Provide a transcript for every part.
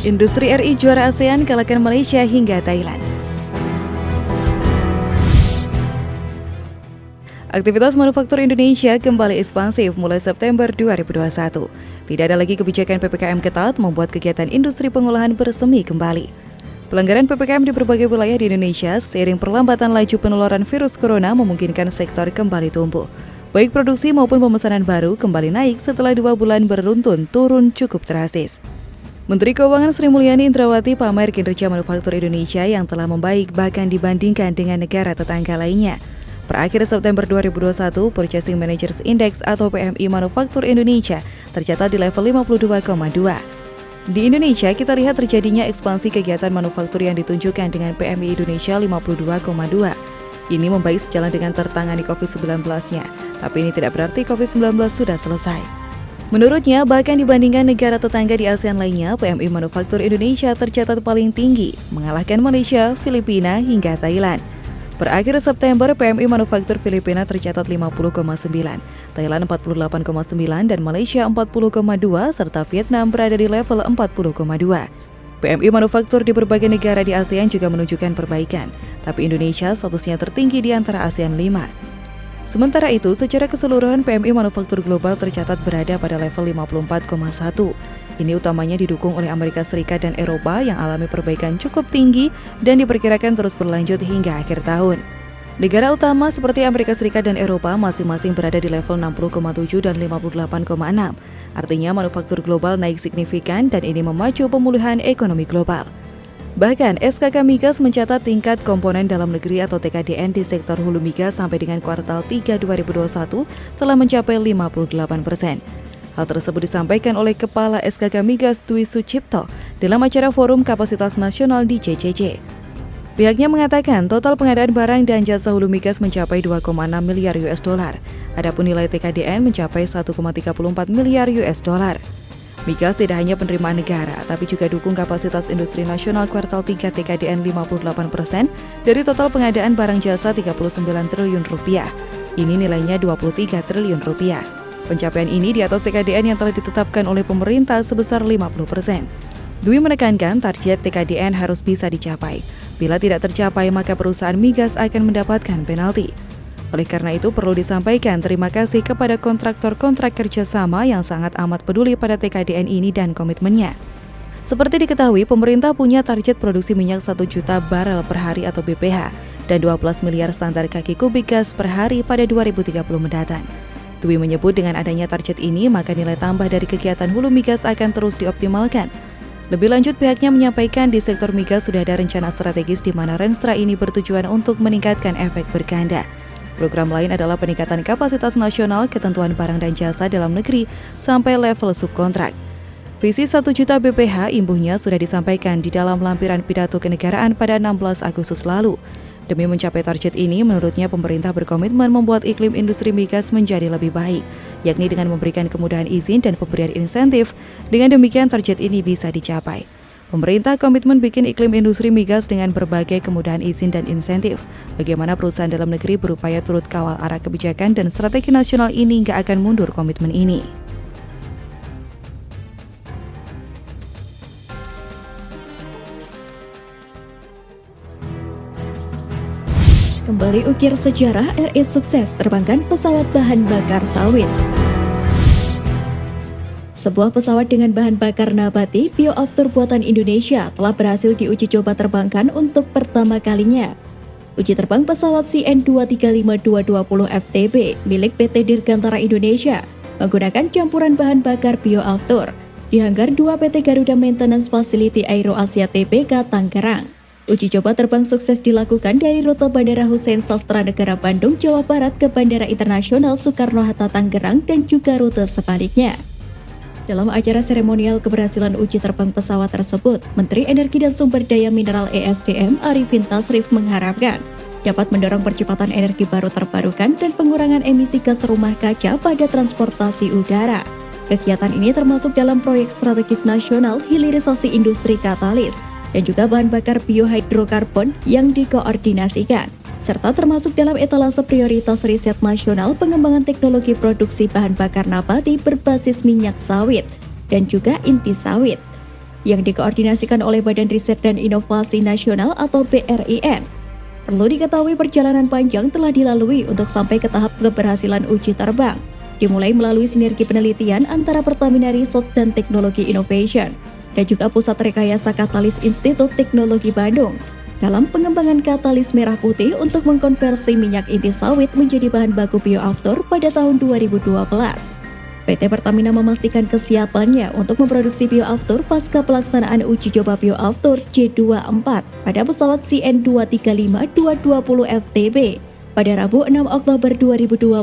Industri RI juara ASEAN kalahkan Malaysia hingga Thailand. Aktivitas manufaktur Indonesia kembali ekspansif mulai September 2021. Tidak ada lagi kebijakan PPKM ketat membuat kegiatan industri pengolahan bersemi kembali. Pelanggaran PPKM di berbagai wilayah di Indonesia seiring perlambatan laju penularan virus corona memungkinkan sektor kembali tumbuh. Baik produksi maupun pemesanan baru kembali naik setelah 2 bulan beruntun turun cukup drastis. Menteri Keuangan Sri Mulyani Indrawati pamer kinerja manufaktur Indonesia yang telah membaik bahkan dibandingkan dengan negara tetangga lainnya. Per akhir September 2021, Purchasing Managers Index atau PMI Manufaktur Indonesia tercatat di level 52,2. Di Indonesia, kita lihat terjadinya ekspansi kegiatan manufaktur yang ditunjukkan dengan PMI Indonesia 52,2. Ini membaik sejalan dengan tertangani COVID-19-nya, tapi ini tidak berarti COVID-19 sudah selesai. Menurutnya, bahkan dibandingkan negara tetangga di ASEAN lainnya, PMI Manufaktur Indonesia tercatat paling tinggi, mengalahkan Malaysia, Filipina, hingga Thailand. Per akhir September, PMI Manufaktur Filipina tercatat 50,9, Thailand 48,9, dan Malaysia 40,2, serta Vietnam berada di level 40,2. PMI Manufaktur di berbagai negara di ASEAN juga menunjukkan perbaikan, tapi Indonesia statusnya tertinggi di antara ASEAN 5. Sementara itu, secara keseluruhan PMI Manufaktur Global tercatat berada pada level 54,1. Ini utamanya didukung oleh Amerika Serikat dan Eropa yang alami perbaikan cukup tinggi dan diperkirakan terus berlanjut hingga akhir tahun. Negara utama seperti Amerika Serikat dan Eropa masing-masing berada di level 60,7 dan 58,6. Artinya manufaktur global naik signifikan dan ini memacu pemulihan ekonomi global. Bahkan, SKK Migas mencatat tingkat komponen dalam negeri atau TKDN di sektor hulu migas sampai dengan kuartal 3 2021 telah mencapai 58%. Hal tersebut disampaikan oleh Kepala SKK Migas Dwi Sucipto dalam acara Forum Kapasitas Nasional di JCC. Pihaknya mengatakan total pengadaan barang dan jasa hulu migas mencapai 2,6 miliar US dollar. Adapun nilai TKDN mencapai 1,34 miliar US dollar. Migas tidak hanya penerimaan negara, tapi juga dukung kapasitas industri nasional kuartal 3 TKDN 58% dari total pengadaan barang jasa 39 triliun rupiah. Ini nilainya 23 triliun rupiah. Pencapaian ini di atas TKDN yang telah ditetapkan oleh pemerintah sebesar 50%. Dwi menekankan target TKDN harus bisa dicapai. Bila tidak tercapai, maka perusahaan migas akan mendapatkan penalti. Oleh karena itu perlu disampaikan terima kasih kepada kontraktor-kontrak kerjasama yang sangat amat peduli pada TKDN ini dan komitmennya. Seperti diketahui, pemerintah punya target produksi minyak 1 juta barel per hari atau BPH dan 12 miliar standar kaki kubik gas per hari pada 2030 mendatang. Dwi menyebut dengan adanya target ini, maka nilai tambah dari kegiatan hulu migas akan terus dioptimalkan. Lebih lanjut, pihaknya menyampaikan di sektor migas sudah ada rencana strategis di mana Renstra ini bertujuan untuk meningkatkan efek berganda. Program lain adalah peningkatan kapasitas nasional ketentuan barang dan jasa dalam negeri sampai level subkontrak. Visi 1 juta BPH imbuhnya sudah disampaikan di dalam lampiran pidato kenegaraan pada 16 Agustus lalu. Demi mencapai target ini, menurutnya pemerintah berkomitmen membuat iklim industri migas menjadi lebih baik, yakni dengan memberikan kemudahan izin dan pemberian insentif. Dengan demikian target ini bisa dicapai. Pemerintah komitmen bikin iklim industri migas dengan berbagai kemudahan izin dan insentif. Bagaimana perusahaan dalam negeri berupaya turut kawal arah kebijakan dan strategi nasional ini nggak akan mundur komitmen ini. Kembali ukir sejarah RI sukses terbangkan pesawat bahan bakar sawit. Sebuah pesawat dengan bahan bakar nabati bioaftur buatan Indonesia telah berhasil diuji coba terbangkan untuk pertama kalinya. Uji terbang pesawat CN235-220 FTB milik PT Dirgantara Indonesia menggunakan campuran bahan bakar bioaftur di hanggar 2 PT Garuda Maintenance Facility Aero Asia Tbk Tangerang. Uji coba terbang sukses dilakukan dari rute Bandara Hussein Sastranegara Bandung, Jawa Barat ke Bandara Internasional Soekarno-Hatta Tangerang dan juga rute sebaliknya. Dalam acara seremonial keberhasilan uji terbang pesawat tersebut, Menteri Energi dan Sumber Daya Mineral ESDM Arifin Tasrif mengharapkan dapat mendorong percepatan energi baru terbarukan dan pengurangan emisi gas rumah kaca pada transportasi udara. Kegiatan ini termasuk dalam proyek strategis nasional hilirisasi industri katalis dan juga bahan bakar biohidrokarbon yang dikoordinasikan, serta termasuk dalam etalase prioritas riset nasional pengembangan teknologi produksi bahan bakar nabati berbasis minyak sawit dan juga inti sawit. yang dikoordinasikan oleh Badan Riset dan Inovasi Nasional atau BRIN. Perlu diketahui perjalanan panjang telah dilalui untuk sampai ke tahap keberhasilan uji terbang, dimulai melalui sinergi penelitian antara Pertamina Research dan Teknologi Innovation dan juga Pusat Rekayasa Katalis Institut Teknologi Bandung dalam pengembangan katalis merah putih untuk mengkonversi minyak inti sawit menjadi bahan baku bioaftur pada tahun 2012. PT Pertamina memastikan kesiapannya untuk memproduksi bioaftur pasca pelaksanaan uji coba bioaftur J24 pada pesawat CN235-220 FTB pada Rabu 6 Oktober 2021.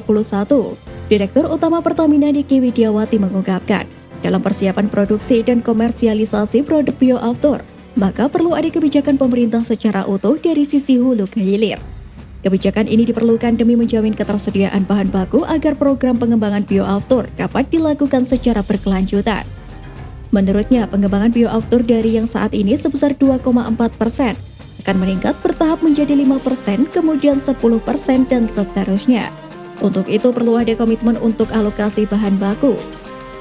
Direktur Utama Pertamina Niki Widiawati mengungkapkan, dalam persiapan produksi dan komersialisasi produk bioaftur, maka perlu ada kebijakan pemerintah secara utuh dari sisi hulu ke hilir. Kebijakan ini diperlukan demi menjamin ketersediaan bahan baku agar program pengembangan bioaftur dapat dilakukan secara berkelanjutan. Menurutnya, pengembangan bioaftur dari yang saat ini sebesar 2,4% akan meningkat bertahap menjadi 5%, kemudian 10% dan seterusnya. Untuk itu perlu ada komitmen untuk alokasi bahan baku.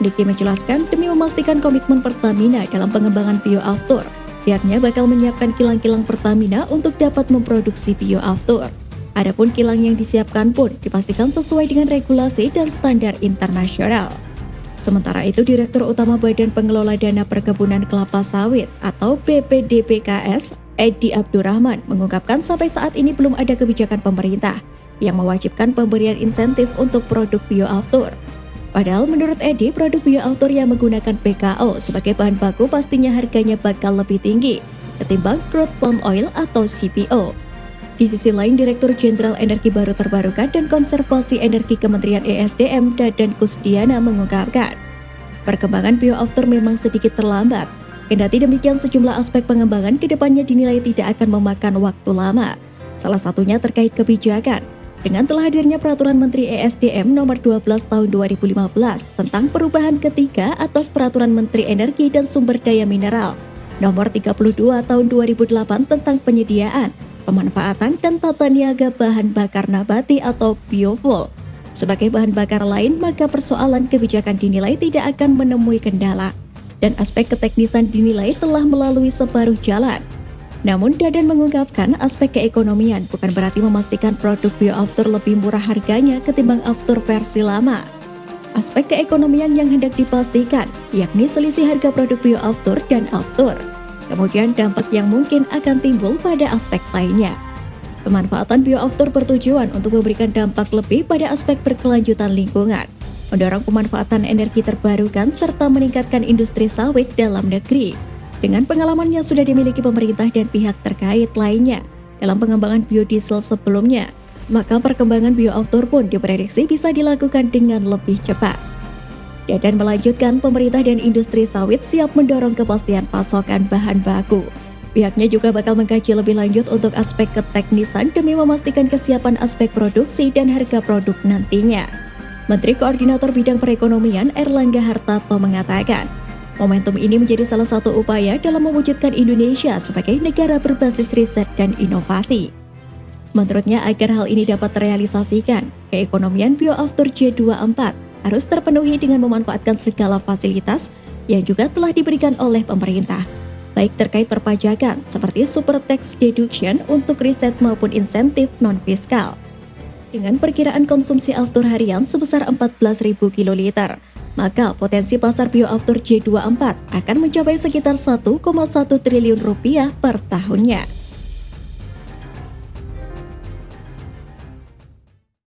Niki menjelaskan demi memastikan komitmen Pertamina dalam pengembangan bioaftur, pihaknya bakal menyiapkan kilang-kilang Pertamina untuk dapat memproduksi bioaftur. Adapun kilang yang disiapkan pun dipastikan sesuai dengan regulasi dan standar internasional. Sementara itu, Direktur Utama Badan Pengelola Dana Perkebunan Kelapa Sawit atau BPDPKS, Edi Abdurrahman, mengungkapkan sampai saat ini belum ada kebijakan pemerintah yang mewajibkan pemberian insentif untuk produk bioaftur. Padahal menurut Edi, produk bioaftur yang menggunakan PKO sebagai bahan baku pastinya harganya bakal lebih tinggi ketimbang crude palm oil atau CPO. Di sisi lain, Direktur Jenderal Energi Baru Terbarukan dan Konservasi Energi Kementerian ESDM Dadan Kusdiana mengungkapkan, perkembangan bioaftur memang sedikit terlambat. Kendati demikian, sejumlah aspek pengembangan kedepannya dinilai tidak akan memakan waktu lama. Salah satunya terkait kebijakan. Dengan telah hadirnya Peraturan Menteri ESDM Nomor 12 Tahun 2015 tentang perubahan ketiga atas Peraturan Menteri Energi dan Sumber Daya Mineral Nomor 32 Tahun 2008 tentang penyediaan, pemanfaatan dan tata niaga bahan bakar nabati atau biofuel sebagai bahan bakar lain, maka persoalan kebijakan dinilai tidak akan menemui kendala dan aspek keteknisan dinilai telah melalui separuh jalan. Namun Dadan mengungkapkan aspek keekonomian bukan berarti memastikan produk bioaftur lebih murah harganya ketimbang aftur versi lama. Aspek keekonomian yang hendak dipastikan yakni selisih harga produk bioaftur dan aftur. Kemudian dampak yang mungkin akan timbul pada aspek lainnya. Pemanfaatan bioaftur bertujuan untuk memberikan dampak lebih pada aspek berkelanjutan lingkungan, mendorong pemanfaatan energi terbarukan serta meningkatkan industri sawit dalam negeri. Dengan pengalaman yang sudah dimiliki pemerintah dan pihak terkait lainnya dalam pengembangan biodiesel sebelumnya, maka perkembangan bioaftur pun diprediksi bisa dilakukan dengan lebih cepat. Dadan melanjutkan, pemerintah dan industri sawit siap mendorong kepastian pasokan bahan baku. Pihaknya juga bakal mengkaji lebih lanjut untuk aspek keteknisan demi memastikan kesiapan aspek produksi dan harga produk nantinya. Menteri Koordinator Bidang Perekonomian Erlangga Hartarto mengatakan, momentum ini menjadi salah satu upaya dalam mewujudkan Indonesia sebagai negara berbasis riset dan inovasi. Menurutnya, agar hal ini dapat terrealisasikan, keekonomian bioaftur J24 harus terpenuhi dengan memanfaatkan segala fasilitas yang juga telah diberikan oleh pemerintah, baik terkait perpajakan seperti super tax deduction untuk riset maupun insentif non-fiskal. Dengan perkiraan konsumsi aftur harian sebesar 14.000 kiloliter, maka potensi pasar bioaftur J24 akan mencapai sekitar 1,1 triliun rupiah per tahunnya.